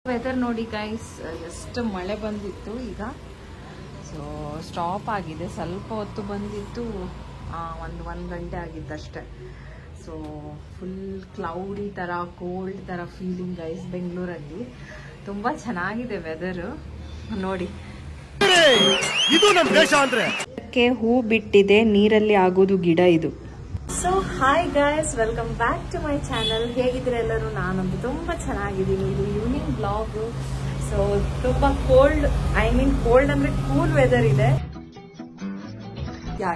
Weather ನೋಡಿ guys, ಎಷ್ಟು ಮಳೆ ಬಂದಿತ್ತು. ಈಗ ಸೊ ಸ್ಟಾಪ್ ಆಗಿದೆ. ಸ್ವಲ್ಪ ಹೊತ್ತು ಬಂದಿತ್ತು, ಒಂದು ಗಂಟೆ ಆಗಿದ್ದಷ್ಟೇ. ಸೊ ಫುಲ್ ಕ್ಲೌಡಿ ಥರ, ಕೋಲ್ಡ್ ಥರ ಫೀಲಿಂಗ್ ಗೈಸ್ ಬೆಂಗಳೂರಲ್ಲಿ. ತುಂಬ ಚೆನ್ನಾಗಿದೆ ವೆದರು ನೋಡಿ. ಇದು ನಮ್ಮ ದೇಶ ಅಂದ್ರೆ ಹೂ ಬಿಟ್ಟಿದೆ, ನೀರಲ್ಲಿ ಆಗೋದು ಗಿಡ ಇದು. So hi guys, welcome back to my channel. ಹೇಗಿದ್ರೆ ಎಲ್ಲರೂ? ನಾನಂತೂ ತುಂಬ ಚೆನ್ನಾಗಿದ್ದೀನಿ. ಇದು ಈವ್ನಿಂಗ್ ಬ್ಲಾಗ್. ಸೊ ತುಂಬ ಕೋಲ್ಡ್, ಕೋಲ್ಡ್ ಅಂದ್ರೆ ಕೂಲ್ ವೆದರ್ ಇದೆ.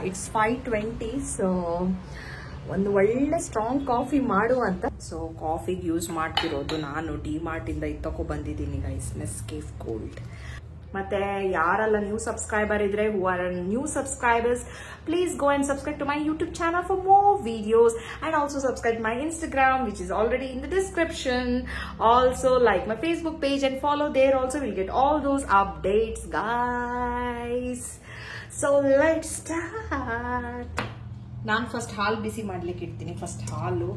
ಇಟ್ಸ್ 5:20. ಸೊ ಒಂದು ಒಳ್ಳೆ ಸ್ಟ್ರಾಂಗ್ ಕಾಫಿ ಮಾಡುವಂತ. ಸೊ ಕಾಫಿಗೆ ಯೂಸ್ ಮಾಡ್ತಿರೋದು ನಾನು ಡಿ-ಮಾರ್ಟ್ ಇಂದ ಇದು ತಗೋ ಬಂದಿದ್ದೀನಿ ಗೈಸ್, ನೆಸ್ಕೇಫ್ ಗೋಲ್ಡ್. ಮತ್ತೆ ಯಾರೆಲ್ಲ ನ್ಯೂ ಸಬ್ಸ್ಕ್ರೈಬರ್ ಇದ್ರೆ, who are new subscribers, please go and subscribe to my YouTube channel for more videos, and also subscribe to my Instagram, which is already in the description. Also like my Facebook page and follow there also. We'll get all those updates guys. So let's start. ನಾನು first ಹಾಲು ಬಿಸಿ ಮಾಡ್ಲಿಕ್ಕೆ ಇಡ್ತೀನಿ. First ಹಾಲು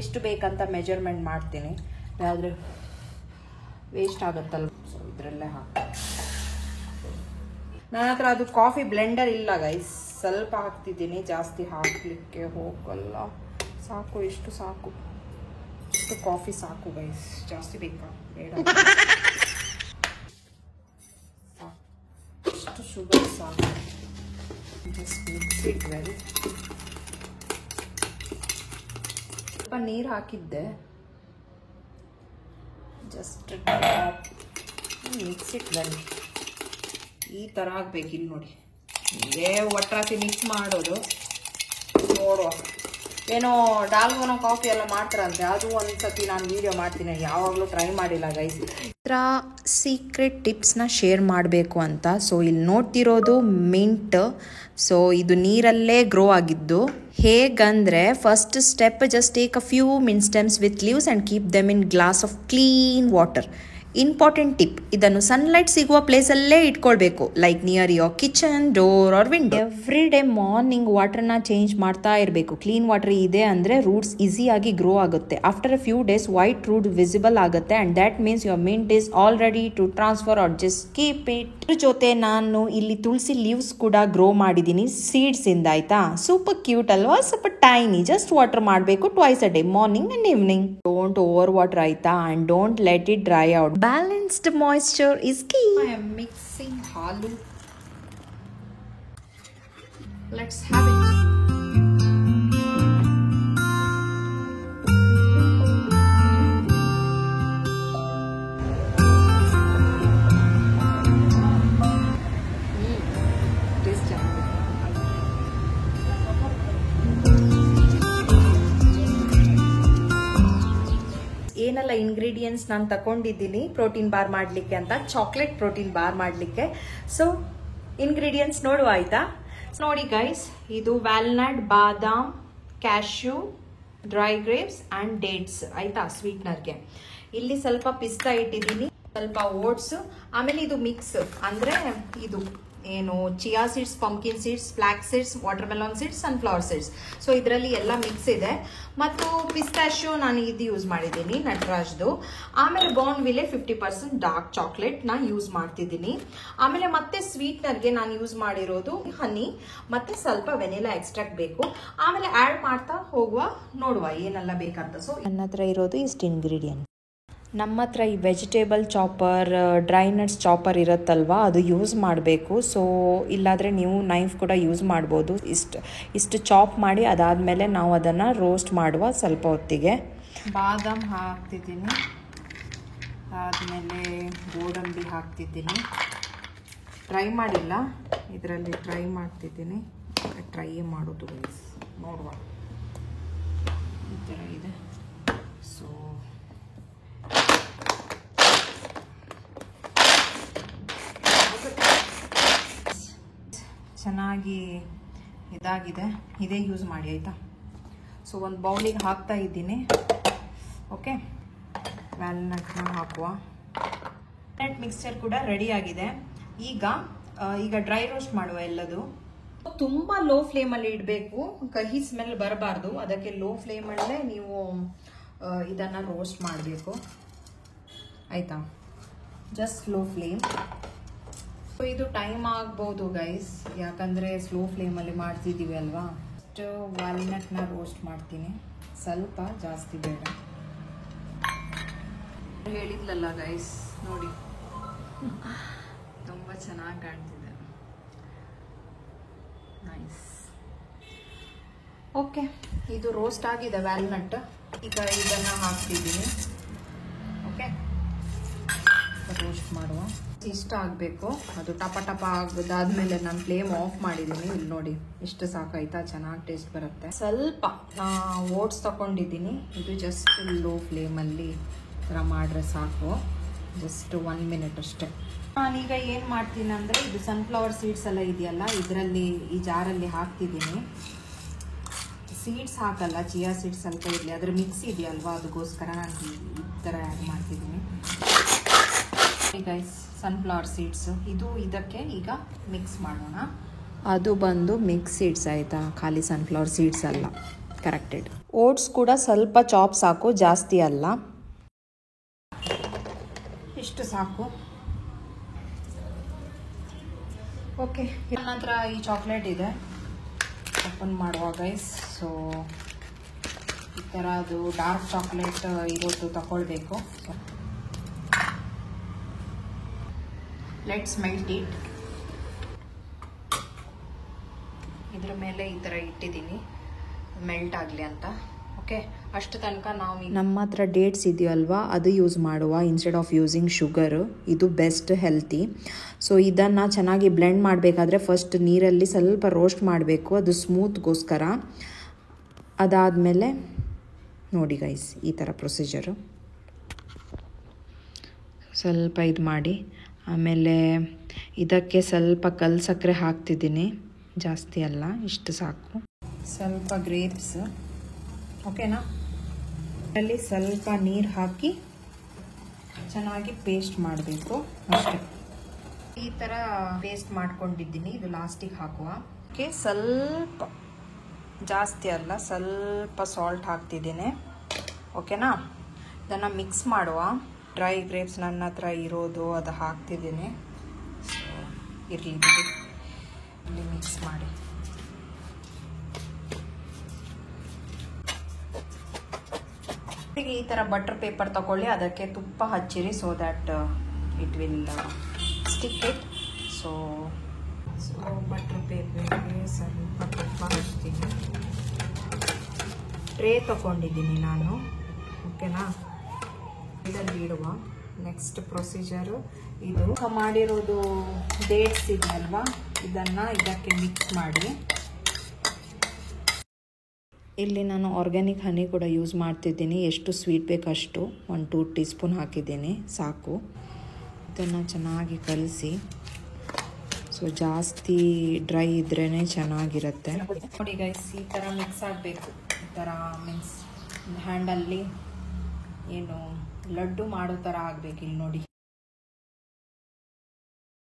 ಎಷ್ಟು ಬೇಕಂತ measurement ಮಾಡ್ತೀನಿ, ಆದರೆ waste ಆಗುತ್ತಲ್ಲ. ಸೊ ಇದರಲ್ಲೇ ನನ್ನ ಹತ್ರ ಅದು ಕಾಫಿ ಬ್ಲೆಂಡರ್ ಇಲ್ಲ ಗೈಸ್. ಸ್ವಲ್ಪ ಹಾಕ್ತಿದ್ದೀನಿ, ಜಾಸ್ತಿ ಹಾಕ್ಲಿಕ್ಕೆ ಹೋಗಲ್ಲ. ಸಾಕು, ಎಷ್ಟು ಸಾಕು, ಇಷ್ಟು ಕಾಫಿ ಸಾಕು ಗೈಸ್. ಜಾಸ್ತಿ ಬೇಕಾ? ಬೇಡ. ಇಷ್ಟು ಶುಗರ್ ಸಾಕು. Just mix it well. ಸ್ವಲ್ಪ ನೀರು ಹಾಕಿದ್ದೆ, ಜಸ್ಟ್ ಮಿಕ್ಸ್ ಇಟ್ ವೆಲ್. ಈ ಥರ ಆಗ್ಬೇಕು. ಇಲ್ಲಿ ನೋಡಿ, ಇದೇ ಒಟ್ರಾಸಿ ಮಿಕ್ಸ್ ಮಾಡೋದು. ನೋಡುವ, ಏನೋ ಡಾಲ್ಗೋನೋ ಕಾಫಿ ಎಲ್ಲ ಮಾಡ್ತಾರಂತೆ, ಅದು ಒಂದ್ಸತಿ ನಾನು ವಿಡಿಯೋ ಮಾಡ್ತೀನಿ. ಯಾವಾಗಲೂ ಟ್ರೈ ಮಾಡಿಲ್ಲ ಗೈಸ್. ಈ ಥರ ಸೀಕ್ರೆಟ್ ಟಿಪ್ಸ್ನ ಶೇರ್ ಮಾಡಬೇಕು ಅಂತ. ಸೊ ಇಲ್ಲಿ ನೋಡ್ತಿರೋದು ಮಿಂಟ್. ಸೊ ಇದು ನೀರಲ್ಲೇ ಗ್ರೋ ಆಗಿದ್ದು. ಹೇಗಂದರೆ, first step, just take a few mint stems with leaves and keep them in glass of clean water. Important tip, ಇದನ್ನು ಸನ್ಲೈಟ್ ಸಿಗುವ ಪ್ಲೇಸಲ್ಲೇ ಇಟ್ಕೊಳ್ಬೇಕು, like near your kitchen door or window. Every day morning ವಾಟರ್ನ change ಮಾಡ್ತಾ ಇರಬೇಕು. Clean water ಇದೆ ಅಂದರೆ roots ಈಸಿಯಾಗಿ ಗ್ರೋ ಆಗುತ್ತೆ. After a few days white root visible ಆಗುತ್ತೆ, and that means your mint is all ready to transfer or just keep it. ಇದ್ರ ಜೊತೆ ನಾನು ಇಲ್ಲಿ ತುಳಸಿ ಲೀವ್ಸ್ ಕೂಡ ಗ್ರೋ ಮಾಡಿದ್ದೀನಿ ಸೀಡ್ಸ್ ಇಂದ. ಆಯ್ತಾ, ಸೂಪರ್ ಕ್ಯೂಟ್ ಅಲ್ವಾ? ಸ್ವಲ್ಪ ಟೈನಿ. ಜಸ್ಟ್ ವಾಟರ್ ಮಾಡಬೇಕು twice a day, morning and evening. Don't over water, ಆಯ್ತಾ, and don't let it dry out. Balanced moisture is key. I am mixing halu. Let's have it. ಏನೆಲ್ಲ ingredients ನಾನು ತಗೊಂಡಿದ್ದೀನಿ protein bar ಮಾಡಲಿಕ್ಕೆ ಅಂತ, chocolate protein bar ಮಾಡಲಿಕ್ಕೆ. So ingredients ನೋಡುವ, ಆಯ್ತಾ? ನೋಡಿ ಗೈಸ್, ಇದು ವ್ಯಾಲ್ನಟ್, ಬಾದಾಮ್, cashew, dry grapes and dates, ಆಯ್ತಾ, ಸ್ವೀಟ್ನರ್ಗೆ. ಇಲ್ಲಿ ಸ್ವಲ್ಪ ಪಿಸ್ತಾ ಇಟ್ಟಿದ್ದೀನಿ, ಸ್ವಲ್ಪ ಓಟ್ಸ್. ಆಮೇಲೆ ಇದು ಮಿಕ್ಸ್ ಅಂದ್ರೆ ಇದು ಏನು, chia seeds, pumpkin seeds, flax seeds, water Mellon seeds, sunflower seeds. So ಇದರಲ್ಲಿ ಎಲ್ಲ ಮಿಕ್ಸ್ ಇದೆ. ಮತ್ತು ಪಿಸ್ತಾಶ್ಯೋ ನಾನು ಇದು ಯೂಸ್ ಮಾಡಿದ್ದೀನಿ, ನಟರಾಜ್ದು. ಆಮೇಲೆ ಬಾರ್ನ್ವಿಲೆ 50% ಡಾರ್ಕ್ ಚಾಕ್ಲೇಟ್ ನ ಯೂಸ್ ಮಾಡ್ತಿದ್ದೀನಿ. ಆಮೇಲೆ ಮತ್ತೆ ಸ್ವೀಟ್ನರ್ಗೆ ನಾನು ಯೂಸ್ ಮಾಡಿರೋದು ಹನಿ ಮತ್ತೆ ಸ್ವಲ್ಪ ವೆನಿಲಾ ಎಕ್ಸ್ಟ್ರಾಕ್ಟ್ ಬೇಕು. ಆಮೇಲೆ ಆಡ್ ಮಾಡ್ತಾ ಹೋಗುವ, ನೋಡುವ ಏನೆಲ್ಲ ಬೇಕಂತ. ಸೊ ನನ್ನ ಹತ್ರ ಇರೋದು ಇಷ್ಟು ಇಂಗ್ರೀಡಿಯೆಂಟ್. ನಮ್ಮ ಹತ್ರ ಈ vegetable chopper, dry nuts chopper ಇರುತ್ತಲ್ವ, ಅದು ಯೂಸ್ ಮಾಡಬೇಕು. ಸೊ ಇಲ್ಲಾದರೆ ನೀವು ನೈಫ್ ಕೂಡ ಯೂಸ್ ಮಾಡ್ಬೋದು. ಇಷ್ಟು ಚಾಪ್ ಮಾಡಿ ಅದಾದಮೇಲೆ ನಾವು ಅದನ್ನು ರೋಸ್ಟ್ ಮಾಡುವ ಸ್ವಲ್ಪ ಹೊತ್ತಿಗೆ. ಬಾದಾಮ್ ಹಾಕ್ತಿದ್ದೀನಿ, ಆದಮೇಲೆ ಗೋಡಂಬಿ ಹಾಕ್ತಿದ್ದೀನಿ. ಟ್ರೈ ಮಾಡಿಲ್ಲ, ಇದರಲ್ಲಿ ಟ್ರೈ ಮಾಡ್ತಿದ್ದೀನಿ. ಟ್ರೈ ಮಾಡೋದು ನೋಡುವ, ಈ ಥರ ಇದೆ. ಸೊ ಚೆನ್ನಾಗಿ ಇದಾಗಿದೆ, ಇದೇ ಯೂಸ್ ಮಾಡಿ, ಆಯಿತಾ? ಸೊ ಒಂದು ಬೌಲಿಗೆ ಹಾಕ್ತಾ ಇದ್ದೀನಿ. ಓಕೆ, ವ್ಯಾಲ್ನಟ್ನ ಹಾಕುವ. ನಟ್ ಮಿಕ್ಸ್ಚರ್ ಕೂಡ ರೆಡಿ ಆಗಿದೆ. ಈಗ ಡ್ರೈ ರೋಸ್ಟ್ ಮಾಡುವ ಎಲ್ಲದು. ತುಂಬ ಲೋ ಫ್ಲೇಮಲ್ಲಿ ಇಡಬೇಕು, ಕಹಿ ಸ್ಮೆಲ್ ಬರಬಾರ್ದು. ಅದಕ್ಕೆ ಲೋ ಫ್ಲೇಮಲ್ಲೇ ನೀವು ಇದನ್ನು ರೋಸ್ಟ್ ಮಾಡಬೇಕು. ಆಯಿತಾ. Just slow flame. ಸೊ ಇದು ಟೈಮ್ ಆಗ್ಬೋದು ಗೈಸ್, ಯಾಕಂದರೆ ಸ್ಲೋ ಫ್ಲೇಮಲ್ಲಿ ಮಾಡ್ತಿದ್ದೀವಿ ಅಲ್ವಾ. ಫಸ್ಟ್ ವಾಲ್ನಟ್ನ ರೋಸ್ಟ್ ಮಾಡ್ತೀನಿ, ಸ್ವಲ್ಪ, ಜಾಸ್ತಿ ಬೇಡ. ಹೇಳಿದ್ಲಲ್ಲ ಗೈಸ್, ನೋಡಿ ತುಂಬ ಚೆನ್ನಾಗಿ ಕಾಣ್ತಿದೆ. ನೈಸ್. ಓಕೆ, ಇದು ರೋಸ್ಟ್ ಆಗಿದೆ ವ್ಯಾಲ್ನಟ್. ಈಗ ಇದನ್ನು ಹಾಕ್ತಿದ್ದೀನಿ. ಓಕೆ, ರೋಸ್ಟ್ ಮಾಡುವ. ಇಷ್ಟ ಆಗಬೇಕು, ಅದು ಟಪ ಟಪ ಆಗದಾದ್ಮೇಲೆ ನಾನು ಫ್ಲೇಮ್ ಆಫ್ ಮಾಡಿದ್ದೀನಿ. ಇಲ್ಲಿ ನೋಡಿ ಇಷ್ಟು ಸಾಕಾಯ್ತಾ, ಚೆನ್ನಾಗಿ ಟೇಸ್ಟ್ ಬರುತ್ತೆ. ಸ್ವಲ್ಪ ಓಟ್ಸ್ ತಗೊಂಡಿದ್ದೀನಿ, ಇದು ಜಸ್ಟ್ ಲೋ ಫ್ಲೇಮಲ್ಲಿ ಥರ ಮಾಡಿದ್ರೆ ಸಾಕು. ಜಸ್ಟ್ 1 ಮಿನಿಟ್ ಅಷ್ಟೇ. ನಾನೀಗ ಏನು ಮಾಡ್ತೀನಿ ಅಂದರೆ, ಇದು ಸನ್ಫ್ಲವರ್ ಸೀಡ್ಸ್ ಎಲ್ಲ ಇದೆಯಲ್ಲ, ಇದರಲ್ಲಿ ಈ ಜಾರಲ್ಲಿ ಹಾಕ್ತಿದ್ದೀನಿ. ಸೀಡ್ಸ್ ಹಾಕಲ್ಲ, ಚಿಯಾ ಸೀಡ್ಸ್ ಸ್ವಲ್ಪ ಇರಲಿ, ಅದರ ಮಿಕ್ಸ್ ಇದೆಯಲ್ವಾ, ಅದಕ್ಕೋಸ್ಕರ ನಾನು ಈ ಥರ ಆ್ಯಡ್ ಮಾಡ್ತಿದ್ದೀನಿ. ಗೈಸ್, ಸನ್ಫ್ಲವರ್ ಸೀಡ್ಸ್ ಇದು ಇದಕ್ಕೆ ಈಗ ಮಿಕ್ಸ್ ಮಾಡೋಣ. ಅದು ಬಂದು ಮಿಕ್ಸ್ ಸೀಡ್ಸ್ ಆಯಿತಾ, ಖಾಲಿ ಸನ್ಫ್ಲವರ್ ಸೀಡ್ಸ್ ಅಲ್ಲ, ಕರೆಕ್ಟೆಡ್. ಓಟ್ಸ್ ಕೂಡ ಸ್ವಲ್ಪ ಚಾಪ್ ಸಾಕು, ಜಾಸ್ತಿ ಅಲ್ಲ, ಇಷ್ಟು ಸಾಕು. ಓಕೆ, ನನ್ನ ಹತ್ರ ಈ ಚಾಕ್ಲೇಟ್ ಇದೆ, ಓಪನ್ ಮಾಡುವ ಗೈಸ್. ಸೊ ಈ ಥರ ಅದು ಡಾರ್ಕ್ ಚಾಕ್ಲೇಟ್ ಇರೋದು ತಗೊಳ್ಬೇಕು. So let's melt it. ಇದ್ರ ಮೇಲೆ ಈ ಥರ ಇಟ್ಟಿದ್ದೀನಿ ಮೆಲ್ಟ್ ಆಗಲಿ ಅಂತ. ಓಕೆ, ಅಷ್ಟು ತನಕ ನಾವು ನಮ್ಮ ಹತ್ರ ಡೇಟ್ಸ್ ಇದೆಯಲ್ವಾ, ಅದು ಯೂಸ್ ಮಾಡುವ ಇನ್ಸ್ಟೆಡ್ ಆಫ್ ಯೂಸಿಂಗ್ ಶುಗರು. ಇದು ಬೆಸ್ಟ್ ಹೆಲ್ತಿ. ಸೊ ಇದನ್ನು ಚೆನ್ನಾಗಿ ಬ್ಲೆಂಡ್ ಮಾಡಬೇಕಾದ್ರೆ ಫಸ್ಟ್ ನೀರಲ್ಲಿ ಸ್ವಲ್ಪ ರೋಸ್ಟ್ ಮಾಡಬೇಕು, ಅದು ಸ್ಮೂತ್ಗೋಸ್ಕರ. ಅದಾದಮೇಲೆ ನೋಡಿ ಗೈಸ್, ಈ ಥರ ಪ್ರೊಸೀಜರು. ಸ್ವಲ್ಪ ಇದು ಮಾಡಿ, ಆಮೇಲೆ ಇದಕ್ಕೆ ಸ್ವಲ್ಪ ಕಲ್ಲು ಸಕ್ಕರೆ ಹಾಕ್ತಿದ್ದೀನಿ, ಜಾಸ್ತಿ ಅಲ್ಲ, ಇಷ್ಟು ಸಾಕು. ಸ್ವಲ್ಪ ಗ್ರೇಪ್ಸ್, ಓಕೆನಾ. ಅಲ್ಲಿ ಸ್ವಲ್ಪ ನೀರು ಹಾಕಿ ಚೆನ್ನಾಗಿ ಪೇಸ್ಟ್ ಮಾಡಬೇಕು ಅಷ್ಟೇ. ಈ ಥರ ಪೇಸ್ಟ್ ಮಾಡ್ಕೊಂಡಿದ್ದೀನಿ, ಇದು ಲಾಸ್ಟಿಗೆ ಹಾಕುವ. ಓಕೆ, ಸ್ವಲ್ಪ, ಜಾಸ್ತಿ ಅಲ್ಲ, ಸ್ವಲ್ಪ ಸಾಲ್ಟ್ ಹಾಕ್ತಿದ್ದೀನಿ. ಓಕೆನಾ. ಇದನ್ನು ಮಿಕ್ಸ್ ಮಾಡುವ. ಡ್ರೈ ಗ್ರೇಪ್ಸ್ ನನ್ನ ಹತ್ರ ಇರೋದು, ಅದು ಹಾಕ್ತಿದ್ದೀನಿ. ಸೊ ಇರಲಿ, ಇಲ್ಲಿ ಮಿಕ್ಸ್ ಮಾಡಿ. ಈ ಥರ ಬಟರ್ ಪೇಪರ್ ತಗೊಳ್ಳಿ, ಅದಕ್ಕೆ ತುಪ್ಪ ಹಚ್ಚಿರಿ, so that it will stick it. So butter ಪೇಪರ್ಗೆ ಸ್ವಲ್ಪ ತುಪ್ಪ ಹಚ್ತೀನಿ. ಟ್ರೇ ತಗೊಂಡಿದ್ದೀನಿ ನಾನು, ಓಕೆನಾ. ಇದರಲ್ಲಿ ಇಡುವ. ನೆಕ್ಸ್ಟ್ ಪ್ರೊಸೀಜರು ಇದು ಮಾಡಿರೋದು ಡೇಟ್ಸ್ ಇದೆಯಲ್ವಾ, ಇದನ್ನು ಇದಕ್ಕೆ ಮಿಕ್ಸ್ ಮಾಡಿ. ಇಲ್ಲಿ ನಾನು ಆರ್ಗ್ಯಾನಿಕ್ ಹನಿ ಕೂಡ ಯೂಸ್ ಮಾಡ್ತಿದ್ದೀನಿ, ಎಷ್ಟು ಸ್ವೀಟ್ ಬೇಕಷ್ಟು 1-2 ಟೀ ಸ್ಪೂನ್ ಹಾಕಿದ್ದೀನಿ, ಸಾಕು. ಇದನ್ನು ಚೆನ್ನಾಗಿ ಕಲಸಿ. ಸೊ ಜಾಸ್ತಿ ಡ್ರೈ ಇದ್ರೇ ಚೆನ್ನಾಗಿರುತ್ತೆ. ನೋಡಿ ಗೈಸ್, ಈ ಥರ ಮಿಕ್ಸ್ ಆಗಬೇಕು. ಈ ಥರ ಮೀನ್ಸ್ ಹ್ಯಾಂಡಲ್ಲಿ ಏನು ಲಡ್ಡು ಮಾಡೋ ಥರ ಆಗಬೇಕು. ಇಲ್ಲಿ ನೋಡಿ,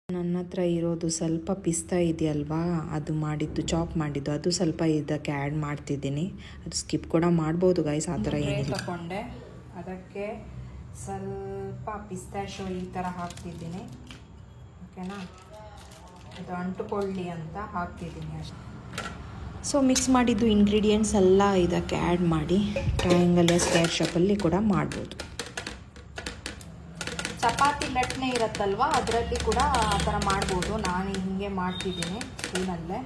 ನನ್ನ ಹತ್ರ ಇರೋದು ಸ್ವಲ್ಪ ಪಿಸ್ತಾ ಇದೆಯಲ್ವಾ, ಅದು ಮಾಡಿದ್ದು, ಚಾಪ್ ಮಾಡಿದ್ದು, ಅದು ಸ್ವಲ್ಪ ಇದಕ್ಕೆ ಆ್ಯಡ್ ಮಾಡ್ತಿದ್ದೀನಿ. ಅದು ಸ್ಕಿಪ್ ಕೂಡ ಮಾಡ್ಬೋದು ಗೈಸ್, ಆ ಥರ ಏನಿಲ್ಲ. ತಗೊಂಡೆ, ಅದಕ್ಕೆ ಸ್ವಲ್ಪ ಪಿಸ್ತಾಶೋ ಈ ಥರ ಹಾಕ್ತಿದ್ದೀನಿ, ಓಕೆನಾ. ಅದು ಅಂಟುಕೊಳ್ಳಿ ಅಂತ ಹಾಕ್ತಿದ್ದೀನಿ ಅಷ್ಟೇ. ಸೊ ಮಿಕ್ಸ್ ಮಾಡಿದ್ದು ಇಂಗ್ರೀಡಿಯೆಂಟ್ಸ್ ಎಲ್ಲ ಇದಕ್ಕೆ ಆ್ಯಡ್ ಮಾಡಿ ಟ್ರಯಾಂಗಲ್ ಸ್ಕ್ವೇರ್ ಶೇಪಲ್ಲಿ ಕೂಡ ಮಾಡ್ಬೋದು. ಚಪಾತಿ ಲಟ್ನೆ ಇರುತ್ತಲ್ವ, ಅದರಲ್ಲಿ ಕೂಡ ಆ ಥರ ಮಾಡ್ಬೋದು. ನಾನು ಹಿಂಗೆ ಮಾಡ್ತಿದ್ದೀನಿ ಸ್ಪೂನಲ್ಲೇ.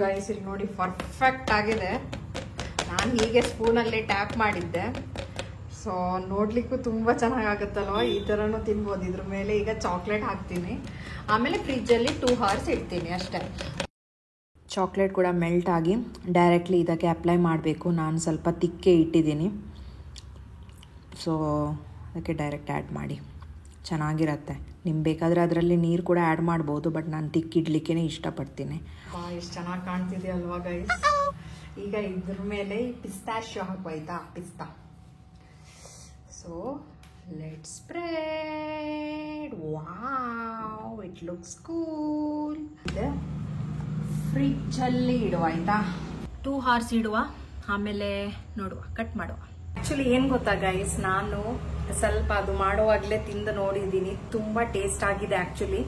ಗೈಸ್, ಇಲ್ಲಿ ನೋಡಿ ಪರ್ಫೆಕ್ಟ್ ಆಗಿದೆ. ನಾನು ಹೀಗೆ ಸ್ಪೂನಲ್ಲೇ ಟ್ಯಾಪ್ ಮಾಡಿದ್ದೆ. ಸೊ ನೋಡಲಿಕ್ಕೂ ತುಂಬ ಚೆನ್ನಾಗಾಗುತ್ತಲ್ವ, ಈ ಥರನೂ ತಿನ್ಬೋದು. ಇದ್ರ ಮೇಲೆ ಈಗ ಚಾಕ್ಲೇಟ್ ಹಾಕ್ತೀನಿ, ಆಮೇಲೆ ಫ್ರಿಜ್ಜಲ್ಲಿ 2 hours ಇಡ್ತೀನಿ ಅಷ್ಟೇ. ಚಾಕ್ಲೇಟ್ ಕೂಡ ಮೆಲ್ಟ್ ಆಗಿ ಡೈರೆಕ್ಟ್ಲಿ ಇದಕ್ಕೆ ಅಪ್ಲೈ ಮಾಡಬೇಕು. ನಾನು ಸ್ವಲ್ಪ ತಿಕ್ಕೆ ಇಟ್ಟಿದ್ದೀನಿ, ಸೊ ಅದಕ್ಕೆ ಡೈರೆಕ್ಟ್ ಆ್ಯಡ್ ಮಾಡಿ ಚೆನ್ನಾಗಿರುತ್ತೆ. ನಿಮ್ಗೆ ಬೇಕಾದರೆ ಅದರಲ್ಲಿ ನೀರು ಕೂಡ ಆ್ಯಡ್ ಮಾಡ್ಬೋದು, ಬಟ್ ನಾನು ತಿಕ್ಕಿಡ್ಲಿಕ್ಕೇ ಇಷ್ಟಪಡ್ತೀನಿ. ಎಷ್ಟು ಚೆನ್ನಾಗಿ ಕಾಣ್ತಿದೆ ಅಲ್ವಾ ಗೈಸ್. ಈಗ ಇದ್ರ ಮೇಲೆ ಪಿಸ್ತಾಶಿಯೋ ಹಾಕುವಾಯ್ತಾ, ಪಿಸ್ತಾ. So let's spread. Wow, it looks cool. ಫ್ರಿಜ್ಜಲ್ಲಿ ಇಡುವ ಆಯ್ತಾ. 2 hours ಇಡುವ, ಆಮೇಲೆ ನೋಡುವ, ಕಟ್ ಮಾಡುವ. ಆಕ್ಚುಲಿ ಏನ್ ಗೊತ್ತಾ ಗೈಸ್, ನಾನು ಸ್ವಲ್ಪ ಅದು ಮಾಡುವಾಗಲೇ ತಿಂದು ನೋಡಿದ್ದೀನಿ, ತುಂಬಾ ಟೇಸ್ಟ್ ಆಗಿದೆ ಆಕ್ಚುಲಿ.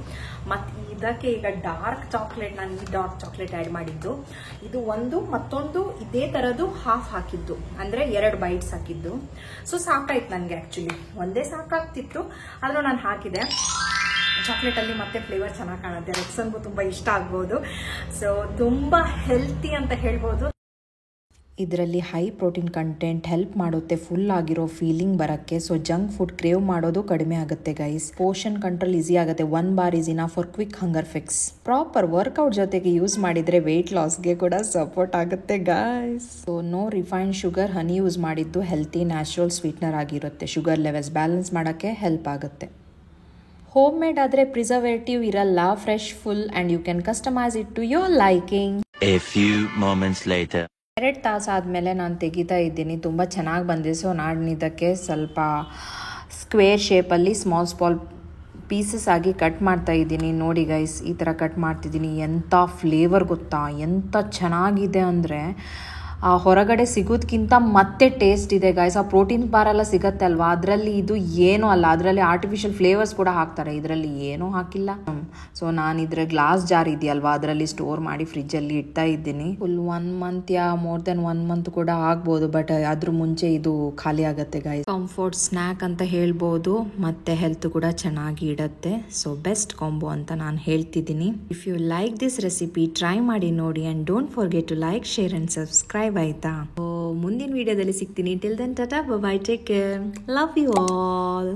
ಮತ್ತೆ ಇದಕ್ಕೆ ಈಗ ಡಾರ್ಕ್ ಚಾಕ್ಲೇಟ್, ನಾನು ಈ ಡಾರ್ಕ್ ಚಾಕ್ಲೇಟ್ ಆ್ಯಡ್ ಮಾಡಿದ್ದು. ಇದು ಒಂದು, ಮತ್ತೊಂದು ಇದೇ ತರದ್ದು ಹಾಫ್ ಹಾಕಿದ್ದು, ಅಂದ್ರೆ 2 ಬೈಟ್ಸ್ ಹಾಕಿದ್ದು. ಸೊ ಸಾಕಾಯ್ತು ನನಗೆ, ಆಕ್ಚುಲಿ ಒಂದೇ ಸಾಕಾಗ್ತಿತ್ತು, ಆದ್ರೂ ನಾನು ಹಾಕಿದೆ. ಚಾಕ್ಲೇಟ್ ಅಲ್ಲಿ ಮತ್ತೆ ಫ್ಲೇವರ್ ಚೆನ್ನಾಗಿ ಕಾಣುತ್ತೆ, ರೆಕ್ಸನ್ಗೂ ತುಂಬಾ ಇಷ್ಟ ಆಗ್ಬೋದು. ಸೊ ತುಂಬಾ ಹೆಲ್ತಿ ಅಂತ ಹೇಳ್ಬೋದು. ಇದರಲ್ಲಿ ಹೈ ಪ್ರೋಟೀನ್ ಕಂಟೆಂಟ್ ಹೆಲ್ಪ್ ಮಾಡುತ್ತೆ ಫುಲ್ ಆಗಿರೋ ಫೀಲಿಂಗ್ ಬರಕ್ಕೆ. ಸೊ ಜಂಕ್ ಫುಡ್ ಕ್ರೇವ್ ಮಾಡೋದು ಕಡಿಮೆ ಆಗುತ್ತೆ ಗೈಸ್. ಪೋರ್ಷನ್ ಕಂಟ್ರೋಲ್ ಈಸಿ ಆಗುತ್ತೆ. 1 bar is enough for quick hunger fix. Proper workout ಜೊತೆಗೆ ಯೂಸ್ ಮಾಡಿದ್ರೆ ವೆಯ್ಟ್ ಲಾಸ್ಗೆ ಕೂಡ ಸಪೋರ್ಟ್ ಆಗುತ್ತೆ guys. So no refined sugar, honey use ಮಾಡಿದ್ದು ಹೆಲ್ತಿ ನ್ಯಾಚುರಲ್ ಸ್ವೀಟ್ನರ್ ಆಗಿರುತ್ತೆ. ಶುಗರ್ ಲೆವೆಲ್ಸ್ ಬ್ಯಾಲೆನ್ಸ್ ಮಾಡೋಕ್ಕೆ ಹೆಲ್ಪ್ ಆಗುತ್ತೆ. ಹೋಮ್ ಮೇಡ್ ಆದರೆ ಪ್ರಿಸರ್ವೇಟಿವ್ ಇರಲ್ಲ, fresh, full, and you can customise it to your liking. A few moments later. 2 ತಾಸು ಆದಮೇಲೆ ನಾನು ತೆಗಿತಾ ಇದ್ದೀನಿ. ತುಂಬ ಚೆನ್ನಾಗಿ ಬಂದಿದೆ. ಸೊ ನಾನು ಇದಕ್ಕೆ ಸ್ವಲ್ಪ ಸ್ಕ್ವೇರ್ ಶೇಪಲ್ಲಿ ಸ್ಮಾಲ್ ಪೀಸಸ್ ಆಗಿ ಕಟ್ ಮಾಡ್ತಾ ಇದ್ದೀನಿ. ನೋಡಿ ಗೈಸ್, ಈ ಥರ ಕಟ್ ಮಾಡ್ತಿದ್ದೀನಿ. ಎಂಥ ಫ್ಲೇವರ್ ಗೊತ್ತಾ, ಎಂಥ ಚೆನ್ನಾಗಿದೆ ಅಂದರೆ ಹೊರಗಡೆ ಸಿಗೋದಕ್ಕಿಂತ ಮತ್ತೆ ಟೇಸ್ಟ್ ಇದೆ ಗೈಸ್. ಆ ಪ್ರೋಟೀನ್ ಬಾರ್ ಎಲ್ಲ ಸಿಗತ್ತೆ ಅಲ್ವಾ, ಅದರಲ್ಲಿ ಇದು ಏನೂ ಅಲ್ಲ, ಅದರಲ್ಲಿ ಆರ್ಟಿಫಿಷಿಯಲ್ ಫ್ಲೇವರ್ಸ್ ಕೂಡ ಹಾಕ್ತಾರೆ, ಇದರಲ್ಲಿ ಏನೂ ಹಾಕಿಲ್ಲ. ಸೊ ನಾನು ಇದ್ರ ಗ್ಲಾಸ್ ಜಾರ್ ಇದೆಯಲ್ವಾ, ಅದರಲ್ಲಿ ಸ್ಟೋರ್ ಮಾಡಿ ಫ್ರಿಜ್ಜಲ್ಲಿ ಇಡ್ತಾ ಇದ್ದೀನಿ. ಫುಲ್ 1 month ಯಾ ಮೋರ್ ದೆನ್ 1 month ಕೂಡ ಆಗ್ಬೋದು, ಬಟ್ ಅದ್ರ ಮುಂಚೆ ಇದು ಖಾಲಿ ಆಗುತ್ತೆ ಗೈಸ್. ಕಂಫರ್ಟ್ ಸ್ನ್ಯಾಕ್ ಅಂತ ಹೇಳ್ಬೋದು, ಮತ್ತೆ ಹೆಲ್ತ್ ಕೂಡ ಚೆನ್ನಾಗಿ ಇಡತ್ತೆ. ಸೊ ಬೆಸ್ಟ್ ಕಾಂಬೋ ಅಂತ ನಾನು ಹೇಳ್ತಿದ್ದೀನಿ. If you like this recipe, try ಮಾಡಿ ನೋಡಿ, and don't forget to like, share and subscribe ಆಯ್ತಾ. ಮುಂದಿನ ವಿಡಿಯೋದಲ್ಲಿ ಸಿಗ್ತೀನಿ. Till then tata, bye bye, take care, love you all.